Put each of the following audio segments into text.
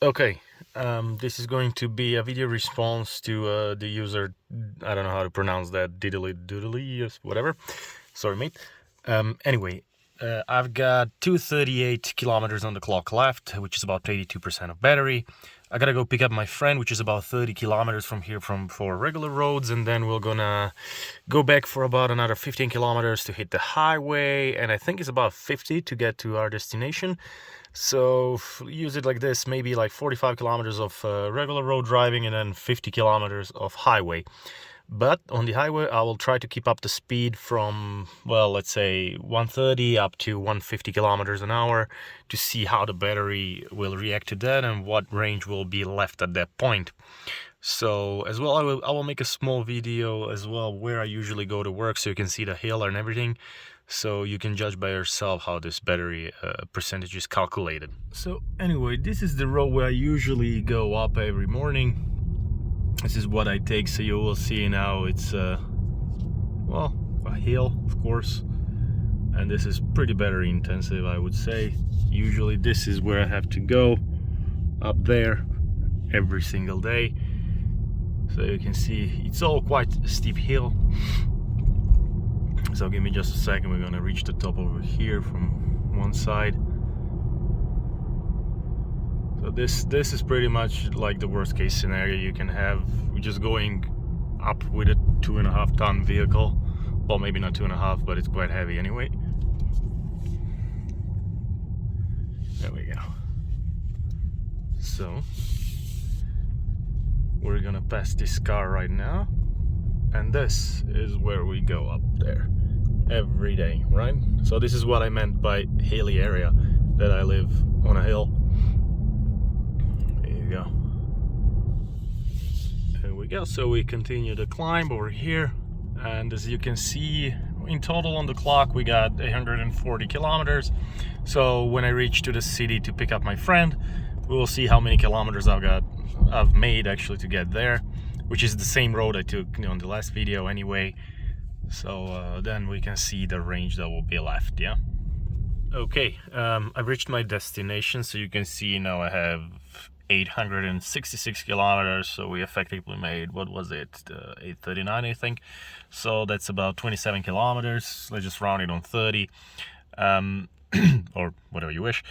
Okay, this is going to be a video response to the user, I don't know how to pronounce that, diddly doodly, yes, whatever. Sorry, mate. Anyway, I've got 238 kilometers on the clock left, which is about 82% of battery. I gotta go pick up my friend, which is about 30 kilometers from here for regular roads, and then we're gonna go back for about another 15 kilometers to hit the highway, and I think it's about 50 to get to our destination. So use it like this, maybe like 45 kilometers of regular road driving and then 50 kilometers of highway. But on the highway, I will try to keep up the speed from, well, let's say 130 up to 150 kilometers an hour to see how the battery will react to that and what range will be left at that point. So as well, I will make a small video as well where I usually go to work so you can see the hill and everything. So you can judge by yourself how this battery percentage is calculated. So anyway, this is the road where I usually go up every morning. This is what I take, so you will see now it's well, a hill, of course, and this is pretty battery intensive, I would say. Usually this is where I have to go, up there, every single day. So you can see it's all quite a steep hill. So give me just a second, we're gonna reach the top over here from one side. So this is pretty much like the worst case scenario you can have. We're just going up with a 2.5 ton vehicle. Well, maybe not 2.5, but it's quite heavy anyway. There we go. So we're gonna pass this car right now, and this is where we go up there every day, right? So this is what I meant by hilly area, that I live on a hill. There you go. There we go. So we continue the climb over here, and as you can see, in total on the clock we got 140 kilometers. So when I reach to the city to pick up my friend, we will see how many kilometers I've made actually to get there, which is the same road I took on the last video anyway. So then we can see the range that will be left. Yeah. Okay, I've reached my destination, so you can see now I have 866 kilometers. So we effectively made, what was it, 839 I think. So that's about 27 kilometers. Let's just round it on 30, or whatever you wish.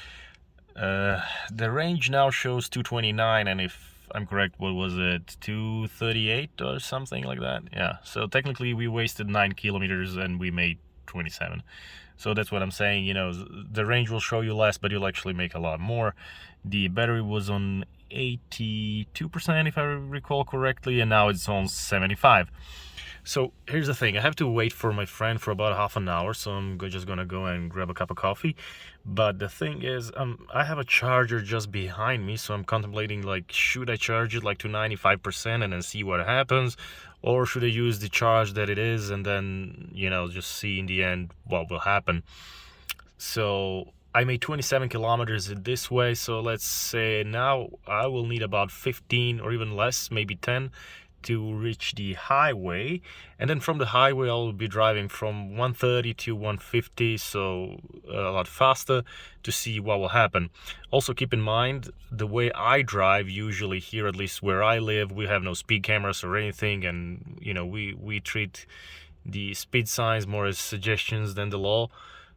The range now shows 229, and if I'm correct, what was it, 238 or something like that? Yeah, so technically we wasted 9 kilometers and we made 27. So that's what I'm saying, you know, the range will show you less, but you'll actually make a lot more. The battery was on 82% if I recall correctly, and now it's on 75. So here's the thing, I have to wait for my friend for about half an hour, so I'm just gonna go and grab a cup of coffee. But the thing is, I have a charger just behind me, so I'm contemplating, like, should I charge it like to 95% and then see what happens, or should I use the charge that it is and then, you know, just see in the end what will happen. So I made 27 kilometers this way, so let's say now I will need about 15 or even less, maybe 10, to reach the highway, and then from the highway I'll be driving from 130 to 150, so a lot faster, to see what will happen. Also keep in mind, the way I drive usually here, at least where I live, we have no speed cameras or anything, and you know, we treat the speed signs more as suggestions than the law.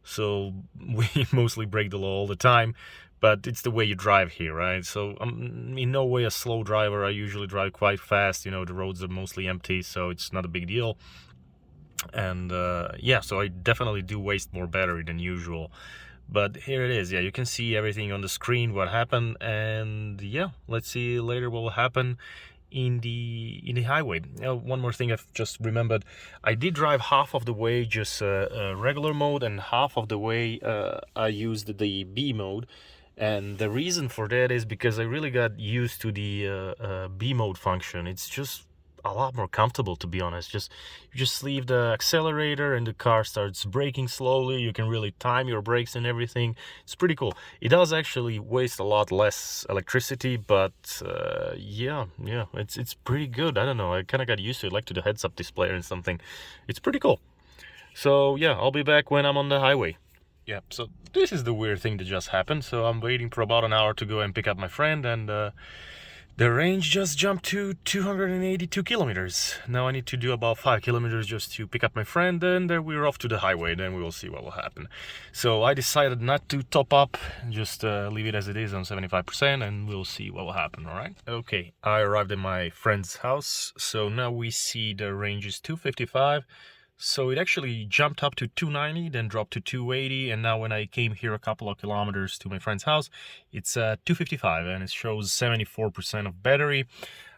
So we mostly break the law all the time, but it's the way you drive here, right? So I'm in no way a slow driver. I usually drive quite fast, you know, the roads are mostly empty, so it's not a big deal. And yeah, so I definitely do waste more battery than usual. But here it is, yeah, you can see everything on the screen, what happened, and yeah, let's see later what will happen in the highway. One more thing I've just remembered, I did drive half of the way just regular mode, and half of the way I used the B mode. And the reason for that is because I really got used to the B mode function. It's just a lot more comfortable, to be honest. You just leave the accelerator and the car starts braking slowly. You can really time your brakes and everything. It's pretty cool. It does actually waste a lot less electricity, but yeah, it's pretty good. I don't know, I kind of got used to it, like to the heads-up display and something. It's pretty cool. So yeah, I'll be back when I'm on the highway. Yeah, so this is the weird thing that just happened. So I'm waiting for about an hour to go and pick up my friend, and the range just jumped to 282 kilometers. Now I need to do about 5 kilometers just to pick up my friend, and then we're off to the highway. Then we will see what will happen. So I decided not to top up, just leave it as it is on 75%, and we'll see what will happen, all right? Okay, I arrived at my friend's house. So now we see the range is 255. So it actually jumped up to 290, then dropped to 280, and now when I came here a couple of kilometers to my friend's house, it's 255, and it shows 74% of battery.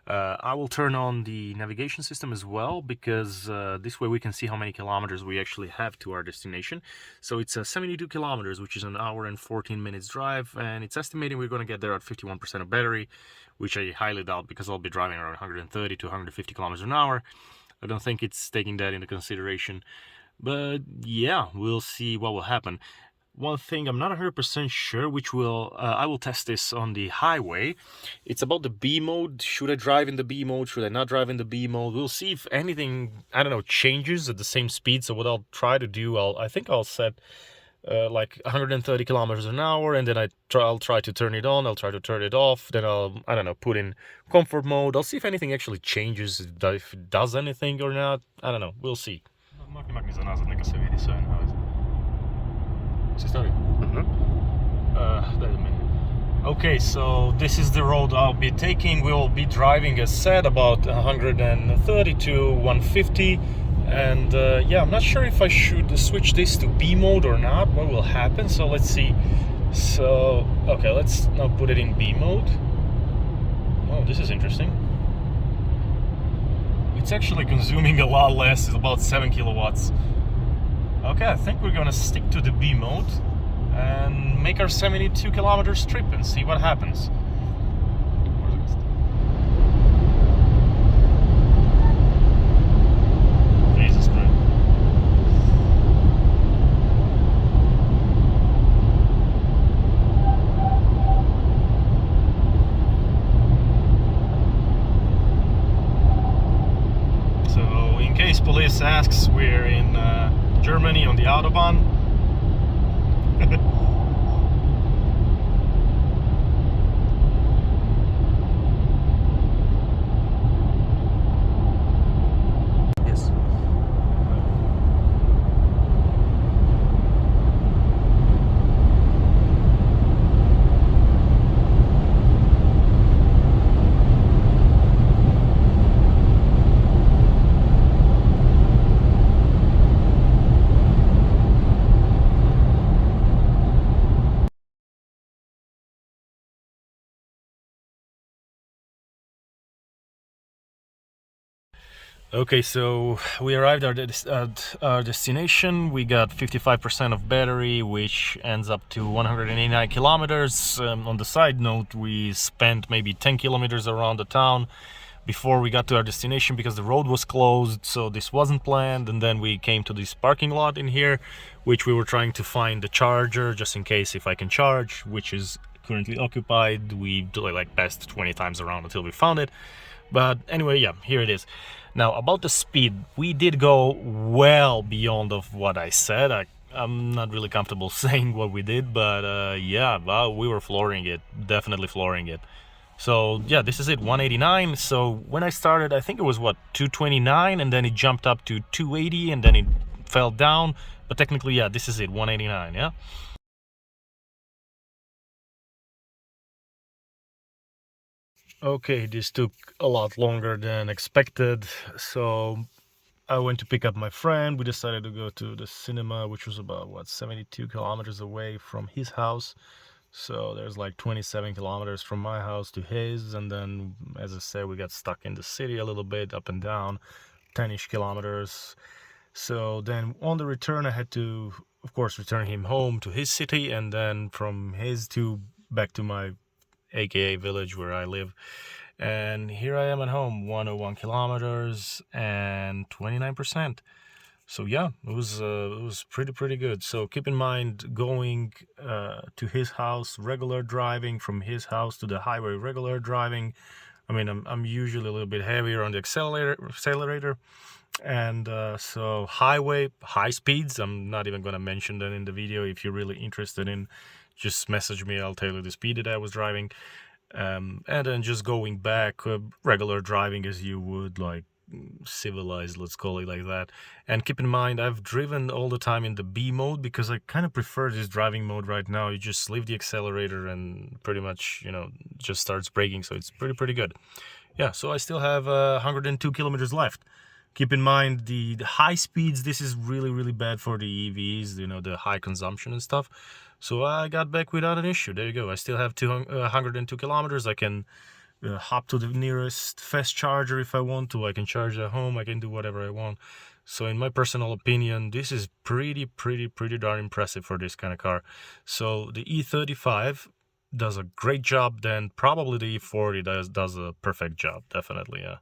I will turn on the navigation system as well, because this way we can see how many kilometers we actually have to our destination. So it's 72 kilometers, which is an hour and 14 minutes drive, and it's estimating we're going to get there at 51% of battery, which I highly doubt, because I'll be driving around 130 to 150 kilometers an hour. I don't think it's taking that into consideration, but yeah, we'll see what will happen. One thing I'm not 100% sure, which I will test this on the highway. It's about the B mode. Should I drive in the B mode? Should I not drive in the B mode? We'll see if anything, I don't know, changes at the same speed. So what I'll try to do, I think I'll set like 130 kilometers an hour, and then I'll try to turn it on, I'll try to turn it off, then I don't know, put in comfort mode. I'll see if anything actually changes, if it does anything or not. I don't know, we'll see. Okay, so this is the road I'll be taking. We'll be driving, as said, about 130 to 150. And yeah, I'm not sure if I should switch this to B mode or not, what will happen. So let's see. So, okay, let's now put it in B mode. Oh, this is interesting. It's actually consuming a lot less, it's about 7 kilowatts. Okay, I think we're gonna stick to the B mode and make our 72 kilometers trip and see what happens. Jesus Christ. So, in case police asks, we're in Germany on the Autobahn. Yes. Okay, so we arrived at our destination. We got 55% of battery, which ends up to 189 kilometers. On the side note, we spent maybe 10 kilometers around the town before we got to our destination because the road was closed, so this wasn't planned. And then we came to this parking lot in here, which we were trying to find the charger just in case if I can charge, which is currently occupied. We like passed 20 times around until we found it. But anyway, yeah, here it is. Now, about the speed, we did go well beyond of what I said. I'm not really comfortable saying what we did, but yeah, well, we were flooring it, definitely flooring it. So yeah, this is it, 189. So when I started, I think it was what, 229, and then it jumped up to 280, and then it fell down. But technically, yeah, this is it, 189, yeah? Okay, this took a lot longer than expected. So I went to pick up my friend. We decided to go to the cinema, which was about, what, 72 kilometers away from his house. So there's like 27 kilometers from my house to his. And then, as I said, we got stuck in the city a little bit, up and down, 10-ish kilometers. So then on the return, I had to, of course, return him home to his city, and then from his to back to my aka village where I live. And here I am at home, 101 kilometers and 29%. So yeah, it was pretty good. So keep in mind, going to his house, regular driving, from his house to the highway, regular driving. I mean, I'm usually a little bit heavier on the accelerator, And so high speeds, I'm not even going to mention that in the video. If you're really interested in, just message me, I'll tell you the speed that I was driving. And then just going back, regular driving as you would, like civilized, let's call it like that. And keep in mind, I've driven all the time in the B mode because I kind of prefer this driving mode right now. You just leave the accelerator and pretty much, just starts braking, so it's pretty good. Yeah, so I still have 102 kilometers left. Keep in mind the high speeds, this is really bad for the EVs, the high consumption and stuff. So I got back without an issue. There you go. I still have 102 kilometers. I can hop to the nearest fast charger if I want to. I can charge at home. I can do whatever I want. So in my personal opinion, this is pretty darn impressive for this kind of car. So the E35 does a great job, then probably the E40 does a perfect job, definitely, yeah.